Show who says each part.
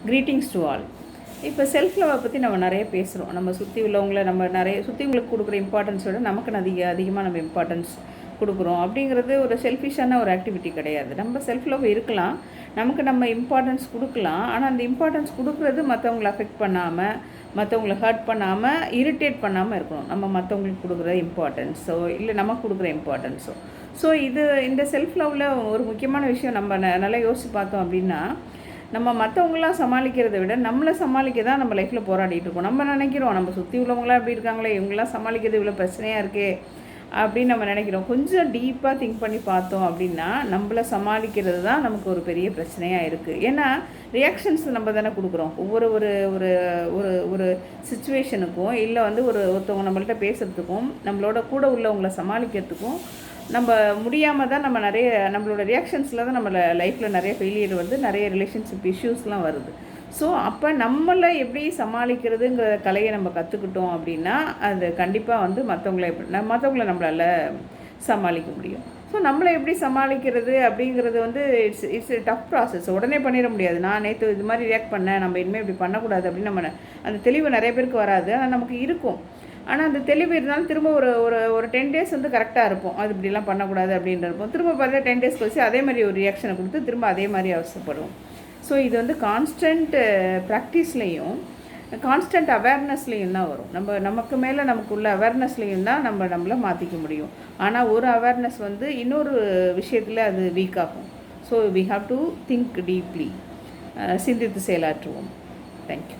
Speaker 1: Greetings to all. இப்போ self லவ்வை பற்றி நம்ம நிறைய பேசுகிறோம். நம்ம சுற்றி உள்ளவங்களை சுற்றிவங்களுக்கு கொடுக்குற இம்பார்ட்டன்ஸ் விட நமக்கு அதிகமாக நம்ம இம்பார்ட்டன்ஸ் கொடுக்குறோம். அப்படிங்கிறது ஒரு செல்ஃபிஷான ஒரு ஆக்டிவிட்டி கிடையாது. நம்ம செல்ஃப் லவ் இருக்கலாம், நமக்கு நம்ம இம்பார்ட்டன்ஸ் கொடுக்கலாம். ஆனால் அந்த இம்பார்ட்டன்ஸ் கொடுக்குறது மற்றவங்களை அஃபெக்ட் பண்ணாமல், மற்றவங்களை ஹர்ட் பண்ணாமல், இரிட்டேட் பண்ணாமல் இருக்கணும். நம்ம மற்றவங்களுக்கு கொடுக்குற இம்பார்ட்டன்ஸோ இல்லை நமக்கு கொடுக்குற இம்பார்ட்டன்ஸோ. ஸோ இந்த செல்ஃப் லவ்வில் ஒரு முக்கியமான விஷயம் நம்ம நல்லா யோசித்து பார்த்தோம் அப்படின்னா, நம்ம மற்றவங்களாம் சமாளிக்கிறத விட நம்மளை சமாளிக்க தான் நம்ம லைஃப்பில் போராடிட்டு இருக்கோம். நம்ம நினைக்கிறோம் நம்ம சுற்றி உள்ளவங்களாம் எப்படி இருக்காங்களே, இவங்களாம் சமாளிக்கிறது இவ்வளோ பிரச்சனையாக இருக்கே அப்படின்னு நம்ம நினைக்கிறோம். கொஞ்சம் டீப்பாக திங்க் பண்ணி பார்த்தோம் அப்படின்னா நம்மளை சமாளிக்கிறது தான் நமக்கு ஒரு பெரிய பிரச்சனையாக இருக்குது. ஏன்னா ரியாக்ஷன்ஸ் நம்ம தானே கொடுக்குறோம். ஒவ்வொரு ஒரு ஒரு ஒரு ஒரு சுச்சுவேஷனுக்கும் இல்லை ஒருத்தவங்க நம்மள்கிட்ட பேசுகிறதுக்கும் நம்மளோட கூட உள்ளவங்களை சமாளிக்கிறதுக்கும் நம்ம முடியாமல் தான் நம்ம நம்மளோட ரியாக்ஷன்ஸில் தான் நம்ம லைஃப்பில் நிறைய ஃபெயிலியர் நிறைய ரிலேஷன்ஷிப் இஷ்யூஸ்லாம் வருது. ஸோ அப்போ நம்மளை எப்படி சமாளிக்கிறதுங்கிற கலையை நம்ம கற்றுக்கிட்டோம் அப்படின்னா அது கண்டிப்பாக மற்றவங்கள நம்மளால் சமாளிக்க முடியும். ஸோ நம்மளை எப்படி சமாளிக்கிறது அப்படிங்கிறது இட்ஸ் டஃப் ப்ராசஸ். உடனே பண்ணிட முடியாது. நான் நேற்று இது மாதிரி ரியாக்ட் பண்ணேன், நம்ம இனிமேல் இப்படி பண்ணக்கூடாது அப்படின்னு அந்த தெளிவு நிறைய பேருக்கு வராது. ஆனால் நமக்கு இருக்கும். ஆனால் அந்த தெளிவு இருந்தாலும் திரும்ப ஒரு 10 டேஸ் கரெக்டாக இருப்போம். அது இப்படிலாம் பண்ணக்கூடாது அப்படின்ற இருப்போம். திரும்ப பார்த்தா 10 டேஸ் கழிச்சு அதே மாதிரி ஒரு ரியாக்ஷனை கொடுத்து திரும்ப அதே மாதிரி அவசரப்படுவோம். ஸோ இது கான்ஸ்டன்ட் ப்ராக்டிஸ்லேயும் கான்ஸ்டன்ட் அவேர்னஸ்லேயும் தான் வரும். நமக்கு மேலே நமக்குள்ள அவேர்னஸ்லேயும் தான் நம்மளை மாற்றிக்க முடியும். ஆனால் ஒரு அவேர்னஸ் இன்னொரு விஷயத்தில் அது வீக் ஆகும். So we have to think deeply. சிந்தித்து செயலாற்றுவோம். தேங்க்யூ.